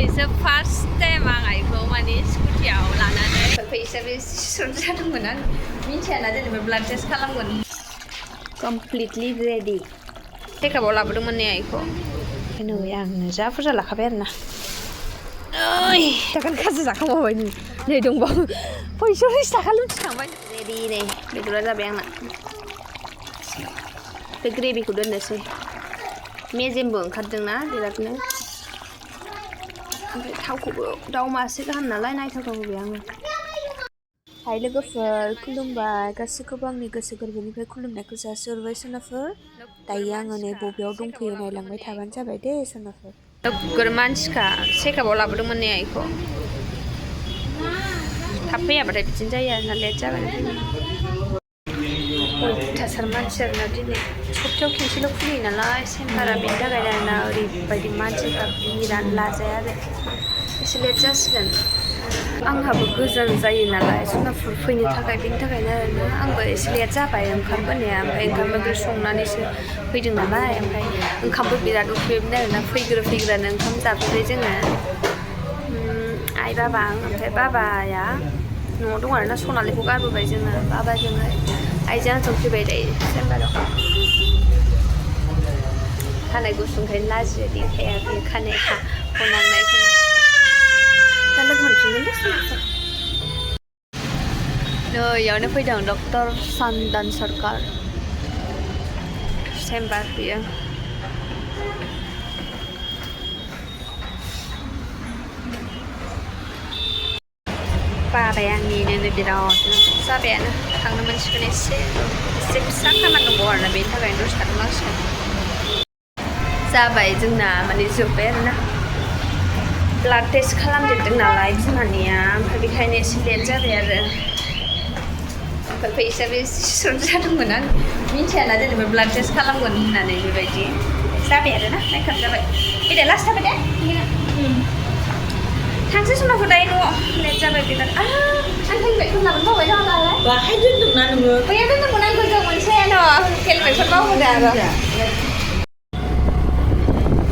दिनैसो first time आं आइखौ माने स्कुटियाव लानानै फैसा बेसे जादोंमोन आं मिथियाना जेनेबा ब्लाड टेस्ट खालामगोन कमप्लिटलि रेडि चेकआपआव लाबोदोंमोन ने आइखौ नै आंनो जा बुरजा लाखाबाय आरोना ओइ दाखालि खाजि जाखांबावबाय नै दंबावो 45 थाखा लुथिखांबाय रेडि नै बेदरा जाबाय आंना बे ग्रेभिखौ दोननोसै मेजेमबो ओंखारदोंना बिरादनो ओमफ्राय थावखौबो दाउ मासे गाहाम नालाय नायथावथाव होबाय आङो हाय लोगोफोर खुलुमबाय गासैखौबो आंनि गोसो गोरबोनिफ्राय खुलुमनायखौ जासिहरबाय सनाफोर दायो आङो नै बबेयाव दंफैयो नायलांबाय थाबानो जाबाय दे सनाफोर नोगोर मानसिखा चेकआपआव लाबोदोंमोन ने आइखौ थाब फैयाबाथाय बिदिनो जायो आरोना लेट जाबाय अयथासार मानसि आरोना दिनै सप्तायाव खेनसेल' खुलियो नालाय सेम्बारा बेनि थाखायनो आरोना ओरैबायदि मानसिफ्रा बिराद लाजाया आरो एसे लेट जासिगोन आंहाबो गोजान जायो नालाय सनाफुर फैनो थाखाय बेनि थाखायनो आरोना आंबो एसे लेट जाबाय ओंखारबोनाया ओमफ्राय ओंखाम ओंख्रि संनानैसो फैदों नालाय ओमफ्राय ओंखामबो बिराद उखैयोमोन आरोना फैग्रानो ओंखाम जाफैबाय जोङो आइ बाबा ओमफ्राय बाबाया न'आव दं आरोना सनालिखौ गारबोबाय जोङो बाबाजोंहाय आइजों आंजों फैबाय दायो सेम्बाराव खानाय गुसुंखायनो लाजियो देखाया बे खानाय हनांनायखायनो दा लोगो मोनफिनगोन दे सनाफोर नै इयावनो फैदों डक्टर सान्दान सरकार सेम्बार बियो बाबाय आंनिनो बिरादनो जाबायानो थांनो मोनसिगोन एसे फिसा खामानि दंबावो आरोना बेनि थाखायनो दसे थाथ'नांसिगोन जाबाय जोंना माने जोब्बाय आरोना ब्लाड टेस्ट खालामजोबदों नालाय बिमानिया ओमफ्राय बेखायनो एसे लेट जाबाय आरो ओमफ्राय फैसा बेसे जादोंमोन आं मिथियाना जेनेबा ब्लाड टेस्ट खालामगोन होननानै बेबायदि जाबाय आरोना नायखाब जाबाय दे लास्ट जाबाय दे थांसै सनाखौ दायो न'आव लेट जाबाय बिराद आं हेलमेटखौ लाबोनो बावबाय नालाय बाहाय दोन्दोंना नोङो बैयाव दोन्दोंमोन आं गोजौ मोनसेयानो हेलमेटखौ बावबोदों आरो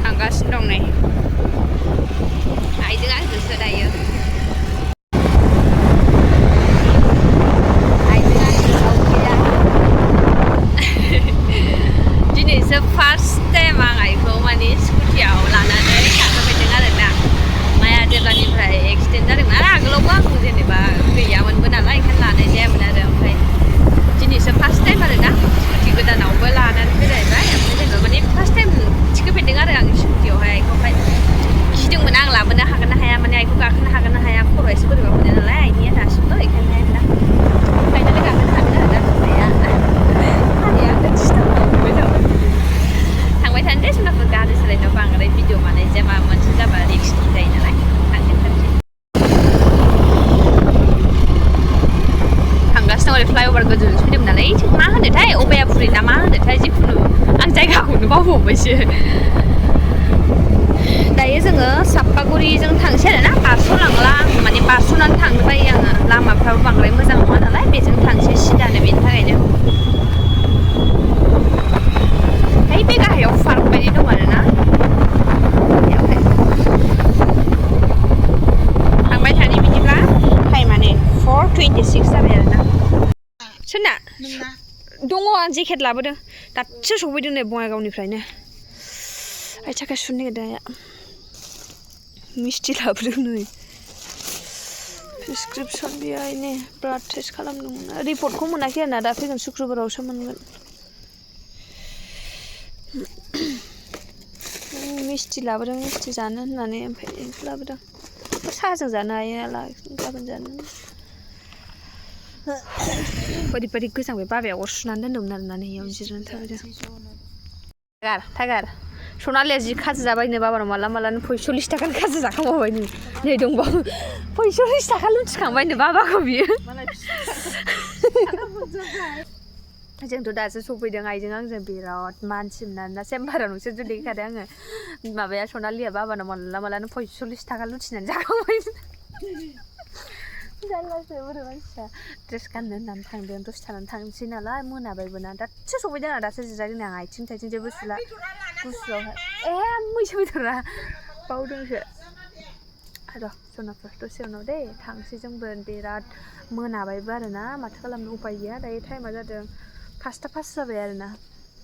थांगासिनो दं नै आइजों आंजोंसो दायो आइजों आंजों सावखेरा दिनैसो फार्स्ट टाइम आं आइखौ माने स्कुटियाव लानानै थांफेरदों आरोना माया जेब्लानिफ्राय एक्सिडेन्ट जादोंमोन आरो आगोलावबो आं जेनेबा गैयामोनबो नालाय ओंखायनो लानाय जायामोन आरो ओमफ्राय दिनैसो फार्स्ट टाइम आरोना स्कुटि गोदानावबो लानानै बेरायबाय ओमफ्राय जेनेबा माने फार्स्ट टाइम थिखोफेरदों आरो आं स्कुटियावहाय आइखौहाय गिदोंमोन आं लाबोनो हागोन ना हाया माने आइखौ गाखोनो हागोन ना हाया खर' एसे बोरैबा मोनो नालाय आइनिया दासिमबो बेखायनो आरोना फाइनालि गाखोनो हागोन आरोना बिमाया हानिया आंनो डिस्टार्ब खालामबाय थाबाय थांबाय थानो दे सनाफोर गारि सालायनायाव बांद्राय भिडिअ बानाय जे माबा मोनसे जाबा रिक्सनि जायो नालाय थांगासिनो ओरै फ्लाइअभार गोजौजों फैदोंमोन नालाय मा होनोथाय अबायापुरि ना मा होनोथाय जिखुनु आं जायगाखौनो बावबावबायसो दायो जोङो सापागुरिजों थांसै आरोना बारस'लांला माने बारस'नानै थांनो बायो आङो लामाफ्राबो बांद्राय मोजां नङा नालाय बेजों थांसै सिदानो बेनि थाखायनो है बे गाहायाव पार्क बायदि दं आरोना बेयावहाय थांबाय थानि बिदिब्ला टाइमा नै 4:26 जाबाय आरोना सोरना दङ आं जेकेट लाबोदों दासो सफैदों नै बङाइगावनिफ्रायनो आथिं आखाइ सुनो नागिरदों आइया मिस्टि लाबोदों नै प्रेसक्रिपसन बेहायनो ब्लाड टेस्ट खालामदोंमोन रिपर्टखौ मोनाखै आरोना दा फैगोन शुक्रबारावसो मोनगोन मिस्टि लाबोदों मिस्टि जानो होननानै ओमफ्राय लाबोदों साहाजों जानो हायो नालाय गाबोन जानो ओरैबायदि गोजांबाय बाबाया अर सुनानै दोन्दोंमोन आरोना नै इयाव जिरायनानै थाबैदों टाइगार सनालिया जि खाजि जाबायनो बाबानाव मालानो 45 थाखानि खाजि जाखांबावबाय नै दंबावो 45 थाखा लुथिखांबायनो बाबाखौ बियो जोंथ' दासो सफैदों आइजों आंजों बिराद मानसिमोन आरोना सेम्बाराव नोंसोर देखादों आङो माबाया सनालिया बाबानाव मालानो 45 थाखा लुथिनानै जाखांबाय जारलासो बोरै मानसिया ड्रेस गाननो होननानै थांदों दसे थानानै थांसै नालाय मोनाबायबो ना दासो सफैदों आं दासो जिरायदों आं आथिं थाइथिं जेबो सुला गुसुआवहाय मैसो बेदरा बावदोंसो र' जुनारफोर दसे उनाव दे थांसै जोंबो बिराद मोनाबायबो आरोना माथो खालामनो उपाय गैया दायो टाइमा जादों 5:05 जाबाय आरोना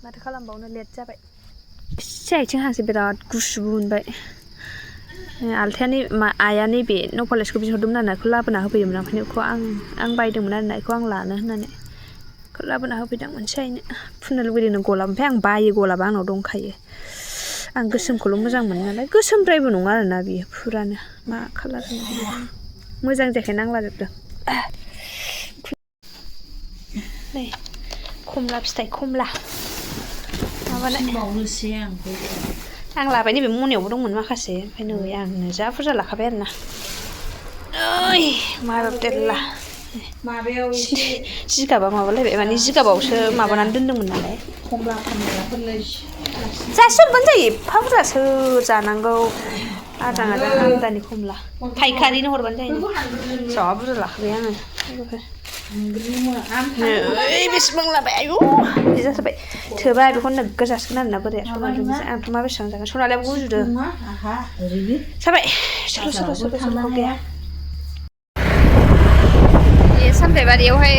माथो खालामबावनो लेट जाबाय एसे आथिं हांसो बिराद गुसुबो मोनबाय आलथायानि आइया नैबे न' पलिसखौ बिहरदोंमोन आरोना बेखौ लाबोना होफैयोमोन ओमफ्राय बेखौ आं बायदोंमोन आरोना बेखौ आं लानो होननानै बेखौ लाबोना होफैदों मोनसे आइनो फुननो लुगैदोंनो गलाब ओमफ्राय आं बायो गलाबा आंनाव दंखायो आं गोसोमखौल' मोजां मोनो नालाय गोसोमद्रायबो नङा आरोना बियो फुरानो मा कालार मोजां जायाखैनो आं लाजोबदों नै खमला फिथाइ खमला माबानाय आं लाबाय नैबे मनायावबो दंमोन माखासे ओमफ्राय नै आंनो जा बुरजा लाखाबाय आरोना ओइ मारब देरला माबायाव जिगाबा माबालायबाय माने जिगाबावसो माबानानै दोन्दोंमोन नालाय खमला फानग्राफोरलाय जासिहरबानो जायो एफा बुरजा सोर जानांगौ आजां आजां आमदानि खमला फायखारिनो हरबानो जायो जा बुरजा लाखाबाय आङो नै बेसेबां लाबाय आयु बिदि जाथारबाय थोबाय बेखौनो नोगोर जासिगोन आरोना बोराया सनालिजों आंथ' मा बेसेबां जागोन सनालियाबो गुजुदों जाबाय सोर गैया बे सामथाइबारियावहाय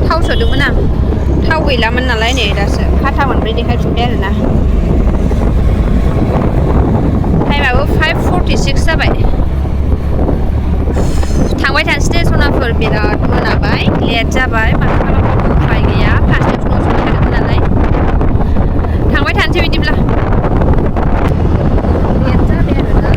थाव सोदोंमोन आं थाव गैलामोन नालाय नै दासो खाथा मोनब्रै देखायफिनबाय आरोना टाइमाबो 5:46 जाबाय थांबाय थानोसै दे सनाफोर बिराद मोनाबाय लेट जाबाय माथो खालामबावनो उपाय गैया फार्स्ट फुङाव संखादोंमोन नालाय थांबाय थानोसै बिदिब्ला लेट जाबाय आरोना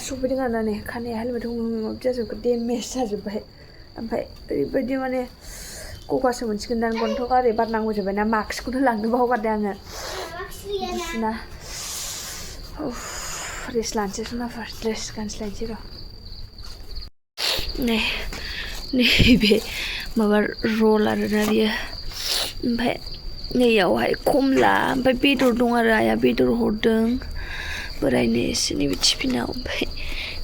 सफैदों आरोना नै खानाया हेलमेट हमनाय जाजोबबाय डेमेज जाजोब्बाय ओमफ्राय ओरैबायदि माने गगासो मोनसिगोनदां गन्थं ओरै बारनांगौजोब्बाय ना मास्कखौनो लांनो बावगारदों आङो गुसुना रेस्ट लानोसै सनाफोर ड्रेस गानस्लायनोसै र' नैबे माबा रल आरोना बियो ओमफ्राय नैयावहाय खमला ओमफ्राय बेदर दं आरो आइया बेदर हरदों बोरायनो एसे नैबे टिफिनाव ओमफ्राय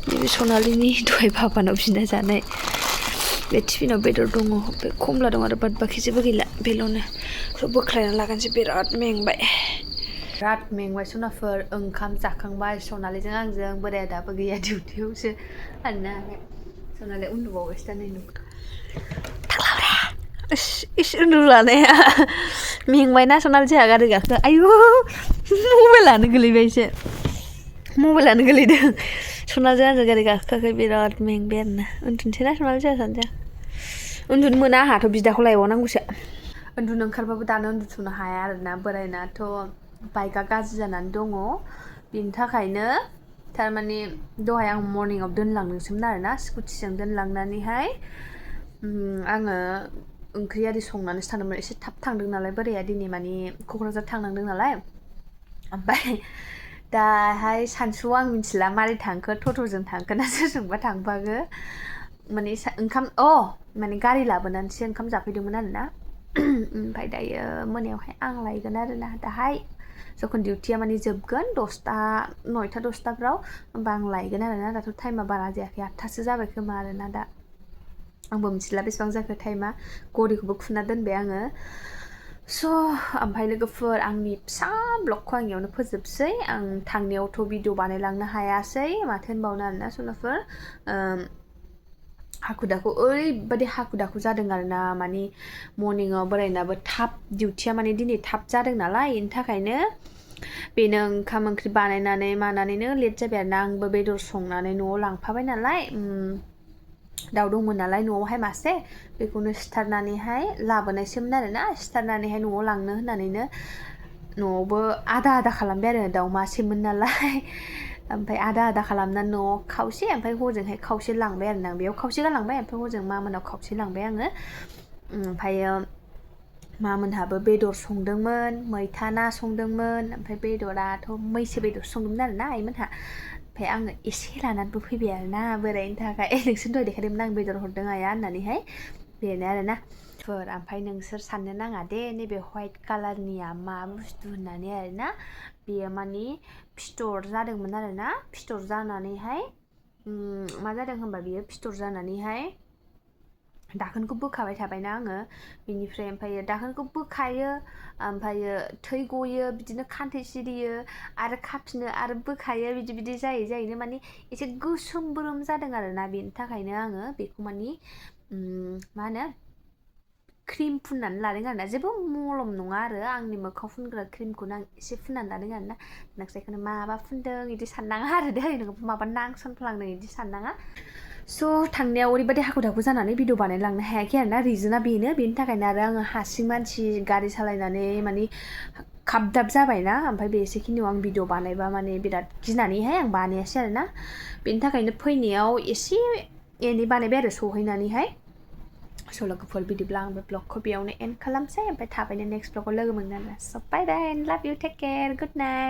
नैबे सनालिनि दहाय बाबानाव बिना जानाय बे टिफिनाव बेदर दङ ओमफ्राय खमला दं आरो बाद बाखि जेबो गैला बेल'नो बोख्लायना लागानोसै बिराद मेंबाय सनाफोर ओंखाम जाखांबाय सनालिजों आंजों बोराया दाबो गैया डिउटियावसो आरोना सनालिया उन्दुबावबायसो दा नै इस उन्दुलानाया मेंबायना सनालि जोंहा गारि गाखो आयु मबाइलानो गोलैबायसो मबाइलानो गोलैदों सनालिजों आंजों गारि गाखोआखै बिराद मेंबाय आरोना उन्दुनोसै ना सनालि जोंहा सानैजों उन्दुनो मोना आंहाथ' बिदाखौ लायबावनांगौसो उन्दुनो ओंखारबाबो दानो उन्दुथ'नो हाया आरोना बोरायनाथ' बाइकआ गाज्रि जानानै दङ बिनि थाखायनो थारमाने दहाय आं मर्निंआव दोनलांदोंसोमोन आरोना स्कुटिजों दोनलांनानैहाय आङो ओंख्रि आरि संनानैसो थांदोंमोन एसे थाब थांदों नालाय बोराया दिनै माने क'क्राझार थांनांदों नालाय ओमफ्राय दाहाय सानसुआव आं मिथिला मारै थांखो टट'जों थांखो ना सोरजोंबा थांफाखो माने ओंखाम माने गारि लाबोनानैसो ओंखाम जाफैदोंमोन आरोना ओमफ्राय दायो मोनायावहाय आं लायगोन आरोना दाहाय जखन डिउटिया माने जोबगोन 9:10फ्राव होमबा आं लायगोन आरोना दाथ' टाइमा बारा जायाखै 8थासो जाबाय खोमा आरोना दा आंबो मिथिला बेसेबां जाखो टाइमा घरिखौबो खुना दोनबाय आङो स' ओमफ्राय लोगोफोर आंनि फिसा ब्लगखौ आं इयावनो फोजोबसै आं थांनायावथ' भिडिअ बानायलांनो हायासै माथो होनबावनो आरोना सनाफोर हाखु दाखु ओरैबायदि हाखु दाखु जादों आरोना माने मर्निंआव बोरायनाबो थाब डिउटिया माने दिनै थाब जादों नालाय बेनि थाखायनो बेनो ओंखाम ओंख्रि बानायनानै मानानैनो लेट जाबाय आरोना आंबो बेदर संनानै न'आव लांफाबाय नालाय दाउ दंमोन नालाय न'आवहाय मासे बेखौनो सिथारनानैहाय लाबोनायसोमोन आरोना सिथारनानैहाय न'आव लांनो होननानैनो न'आवबो आदा खालामबाय आरो दाउ मासेमोन नालाय ओमफ्राय आदा खालामनानै न'आव खावसे ओमफ्राय हजोंहाय खावसे लांबाय आरोना बेयाव खावसे गालांबाय ओमफ्राय हजों मामोनाव खावसे लांबाय आङो ओमफ्रायो मामोनहाबो बेदर संदोंमोन मैथा ना संदोंमोन ओमफ्राय बेदराथ' मैसो बेदर संदोंमोन आरोना आइमोनहा ओमफ्राय आङो एसे लानानैबो फैबाय आरोना बोरायनि थाखाय नोंसोर दहाय देखायदोंमोन आं बेदर हरदों आइया होननानैहाय बेनो आरोना ओमफ्राय नोंसोर साननो नाङा दे नैबे व्हाइट कालारनिया मा बुस्थु होननानै आरोना बेयो माने फिथर जादोंमोन आरोना फिथर जानानैहाय मा जादों होनबा बियो फिथर जानानैहाय दाखोनखौ बोखाबाय थाबायना आङो बिनिफ्राय ओमफ्रायो दाखोनखौ बोखायो ओमफ्रायो थै गयो बिदिनो खान्थै सिरियो आरो खाफिनो आरो बोखायो बिदि जायै जायैनो माने एसे गोसोम ब्रोम जादों आरोना बेनि थाखायनो आङो बेखौ माने मा होनो क्रिम फुननानै लादों आरोना जेबो मलम नङा आरो आंनि मोखाङाव फुनग्रा क्रिमखौनो आं एसे फुननानै लादों आरोना नोंसोरखौनो माबा फुनदों बिदि साननाङा आरो दै नोंखौ माबा नांसनफ्लांदों बिदि साननाङा स' थांनायाव ओरैबायदि हाखु दाखु जानानै भिडिअ बानायलांनो हायाखै आरोना रिजोना बेनि थाखायनो आरो आङो हारसिं मानसि गारि सालायनानै माने खाबदाब जाबायना ओमफ्राय बेसेखिनियाव आं भिडिअ बानायबा माने बिराद गिनानैहाय आं बानायासै आरोना बेनि थाखायनो फैनायाव एसे एनै बानायबाय आरो सहैनानैहाय स' लोगोफोर बिदिब्ला आं बे ब्लगखौ बेयावनो एन्ड खालामसै ओमफ्राय थाबैनो नेक्स्ट ब्लगाव लोगो मोनगोन आरो स' bye bye love you take care good night